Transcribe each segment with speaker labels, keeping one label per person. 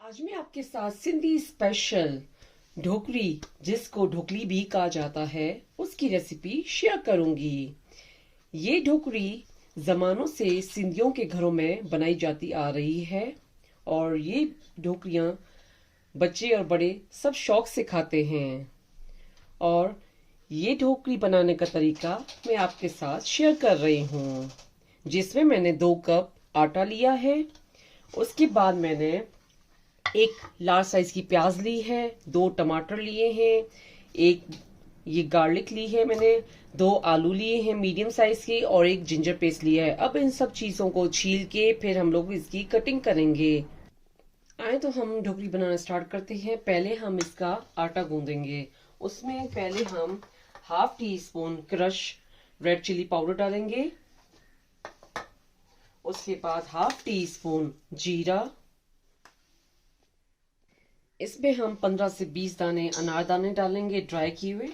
Speaker 1: आज मैं आपके साथ सिंधी स्पेशल ढोकली, जिसको ढोकली भी कहा जाता है, उसकी रेसिपी शेयर करूंगी। ये ढोकली जमानों से सिंधियों के घरों में बनाई जाती आ रही है और ये ढोकलियां बच्चे और बड़े सब शौक से खाते हैं। और ये ढोकली बनाने का तरीका मैं आपके साथ शेयर कर रही हूँ, जिसमें मैंने 2 कप आटा लिया है। उसके बाद मैंने एक लार्ज साइज की प्याज ली है, 2 टमाटर लिए हैं, एक ये गार्लिक ली है मैंने, 2 आलू लिए हैं मीडियम साइज के और एक जिंजर पेस्ट लिया है। अब इन सब चीजों को छील के फिर हम लोग इसकी कटिंग करेंगे। आए तो हम ढोकली बनाना स्टार्ट करते हैं। पहले हम इसका आटा गूंदेंगे। उसमें पहले हम ½ teaspoon crush red chilli powder डालेंगे। उसके बाद ½ टी स्पून जीरा। इसमें हम 15 से 20 दाने अनारदाने डालेंगे ड्राई किए हुए।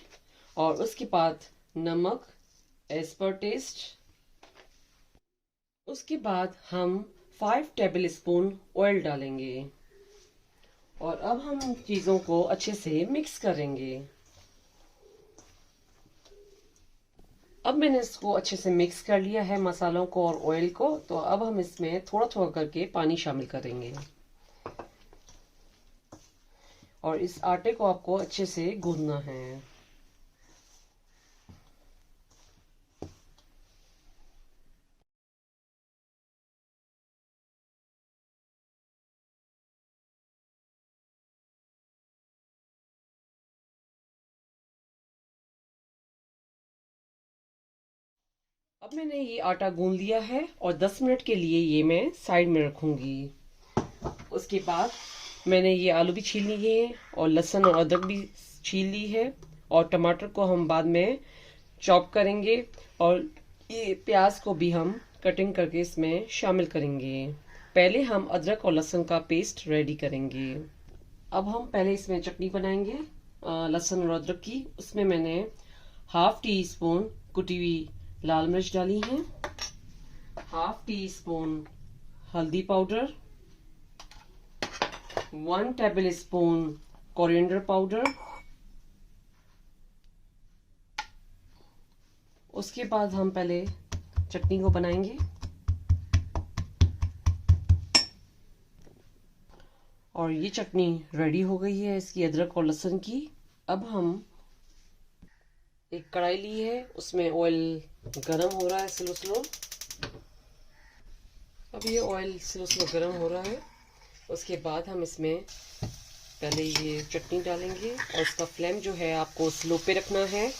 Speaker 1: और उसके बाद नमक एज पर टेस्ट। उसके बाद हम 5 टेबल स्पून ऑयल डालेंगे और अब हम चीज़ों को अच्छे से मिक्स करेंगे। अब मैंने इसको अच्छे से मिक्स कर लिया है, मसालों को और ऑयल को। तो अब हम इसमें थोड़ा थोड़ा करके पानी शामिल करेंगे और इस आटे को आपको अच्छे से गूंदना है। अब मैंने ये आटा गूंद लिया है और 10 मिनट के लिए ये मैं साइड में रखूंगी। उसके बाद मैंने ये आलू भी छील लिए हैं और लहसुन और अदरक भी छील ली है और टमाटर को हम बाद में चॉप करेंगे और ये प्याज को भी हम कटिंग करके इसमें शामिल करेंगे। पहले हम अदरक और लहसुन का पेस्ट रेडी करेंगे। अब हम पहले इसमें चटनी बनाएंगे लहसुन और अदरक की। उसमें मैंने ½ टी स्पून कुटी हुई लाल मिर्च डाली है, ½ टी स्पून हल्दी powder, 1 table spoon coriander powder. उसके बाद हम पहले चटनी को बनाएंगे और ये चटनी रेडी हो गई है इसकी अदरक और लहसुन की। अब हम एक कढ़ाई ली है, उसमें ऑयल गरम हो रहा है स्लो स्लो। अब ये ऑयल स्लो स्लो गरम हो रहा है। उसके बाद हम इसमें पहले ये चटनी डालेंगे और इसका फ्लेम जो है आपको स्लो पे रखना है।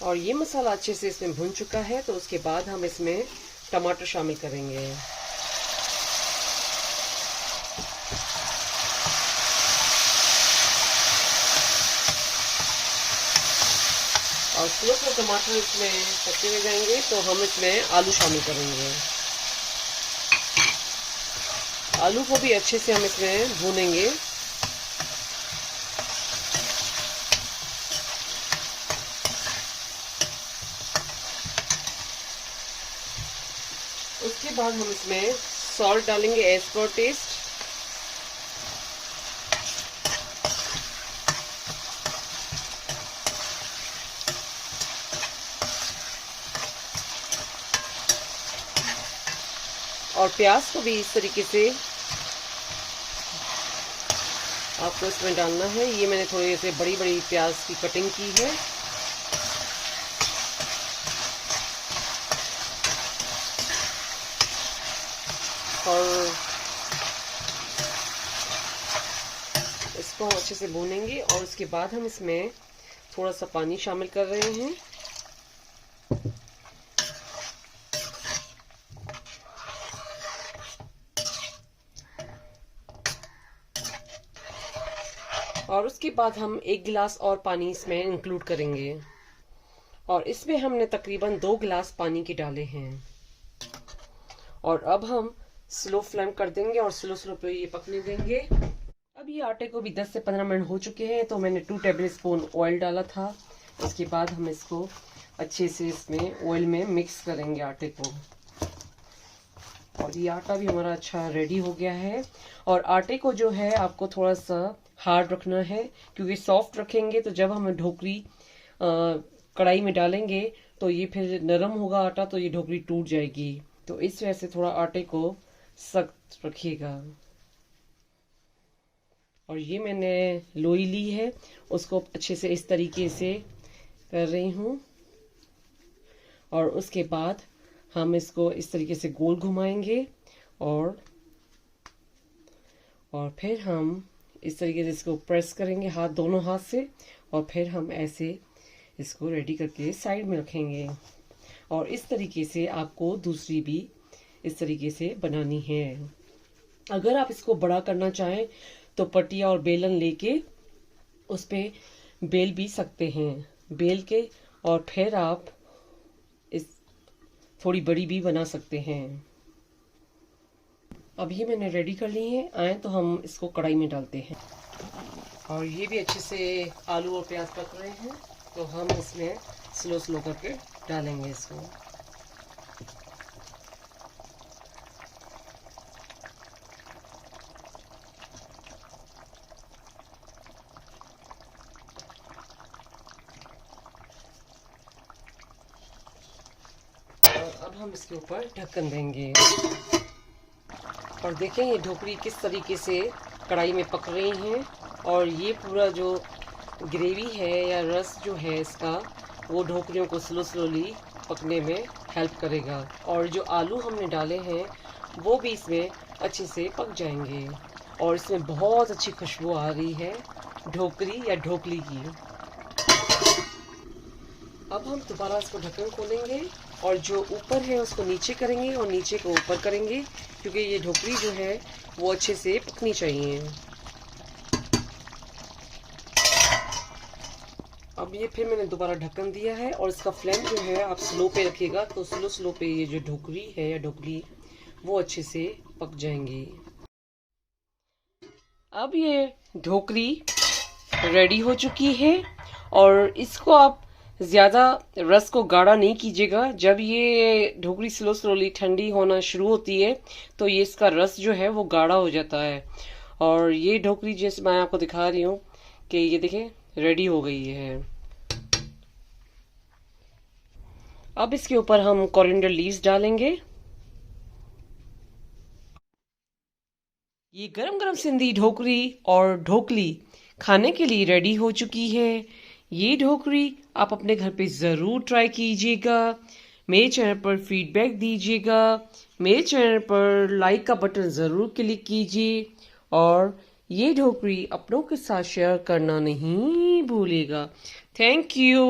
Speaker 1: और ये मसाला अच्छे से इसमें भुन चुका है तो उसके बाद हम इसमें टमाटर शामिल करेंगे और स्लो स्लो टमाटर इसमें पकते हुए जाएंगे तो हम इसमें आलू शामिल करेंगे। आलू को भी अच्छे से हम इसमें भूनेंगे। उसके बाद हम इसमें सॉल्ट डालेंगे एज पर टेस्ट। और प्याज को भी इस तरीके से आपको इसमें डालना है। ये मैंने थोड़ी से बड़ी बड़ी प्याज की कटिंग की है। और इसको हम अच्छे से भूनेंगे और उसके बाद हम इसमें थोड़ा सा पानी शामिल कर रहे हैं। और उसके बाद हम 1 गिलास और पानी इसमें इंक्लूड करेंगे और इसमें हमने तकरीबन 2 गिलास पानी के डाले हैं। और अब हम स्लो फ्लेम कर देंगे और स्लो स्लो पे ये पकने देंगे। अब ये आटे को भी 10 से 15 मिनट हो चुके हैं तो मैंने 2 टेबल स्पून ऑयल डाला था। उसके बाद हम इसको अच्छे से इसमें ऑयल में मिक्स करेंगे आटे को। और ये आटा भी हमारा अच्छा रेडी हो गया है। और आटे को जो है आपको थोड़ा सा हार्ड रखना है, क्योंकि सॉफ्ट रखेंगे तो जब हम ढोकली कढ़ाई में डालेंगे तो ये फिर नरम होगा आटा, तो ये ढोकली टूट जाएगी। तो इस वजह से थोड़ा आटे को सख्त रखिएगा। और ये मैंने लोई ली है, उसको अच्छे से इस तरीके से कर रही हूँ। और उसके बाद हम इसको इस तरीके से गोल घुमाएंगे और फिर हम इस तरीके से इसको प्रेस करेंगे हाथ, दोनों हाथ से। और फिर हम ऐसे इसको रेडी करके साइड में रखेंगे। और इस तरीके से आपको दूसरी भी इस तरीके से बनानी है। अगर आप इसको बड़ा करना चाहें तो पटिया और बेलन लेके उस पे बेल भी सकते हैं, बेल के। और फिर आप इस थोड़ी बड़ी भी बना सकते हैं। अब ये मैंने रेडी कर ली है। आए तो हम इसको कढ़ाई में डालते हैं। और ये भी अच्छे से आलू और प्याज पक रहे हैं, तो हम इसमें स्लो स्लो करके डालेंगे इसको। और अब हम इसके ऊपर ढक्कन देंगे। और देखें ये ढोकली किस तरीके से कढ़ाई में पक रही हैं। और ये पूरा जो ग्रेवी है या रस जो है इसका, वो ढोकलियों को स्लोली पकने में हेल्प करेगा। और जो आलू हमने डाले हैं वो भी इसमें अच्छे से पक जाएंगे। और इसमें बहुत अच्छी खुशबू आ रही है ढोकली या ढोकली की। अब हम दोबारा इसको ढक्कन खोलेंगे और जो ऊपर है उसको नीचे करेंगे और नीचे को ऊपर करेंगे, क्योंकि ये ढोकली जो है वो अच्छे से पकनी चाहिए। अब ये फिर मैंने दोबारा ढक्कन दिया है और इसका फ्लेम जो है आप स्लो पे रखिएगा, तो स्लो पे ये जो ढोकली है या ढोकली वो अच्छे से पक जाएंगी। अब ये ढोकली रेडी हो चुकी है। और इसको आप ज़्यादा रस को गाढ़ा नहीं कीजिएगा। जब ये ढोकली स्लोली ठंडी होना शुरू होती है तो ये इसका रस जो है वो गाढ़ा हो जाता है। और ये ढोकली जैसे मैं आपको दिखा रही हूँ कि ये देखें रेडी हो गई है। अब इसके ऊपर हम कोरिएंडर लीव्स डालेंगे। ये गरम गरम सिंधी ढोकली और ढोकली खाने के लिए रेडी हो चुकी है। ये ढोकली आप अपने घर पे ज़रूर ट्राई कीजिएगा। मेरे चैनल पर फीडबैक दीजिएगा। मेरे चैनल पर लाइक का बटन ज़रूर क्लिक कीजिए। और ये ढोकली अपनों के साथ शेयर करना नहीं भूलिएगा। Thank you.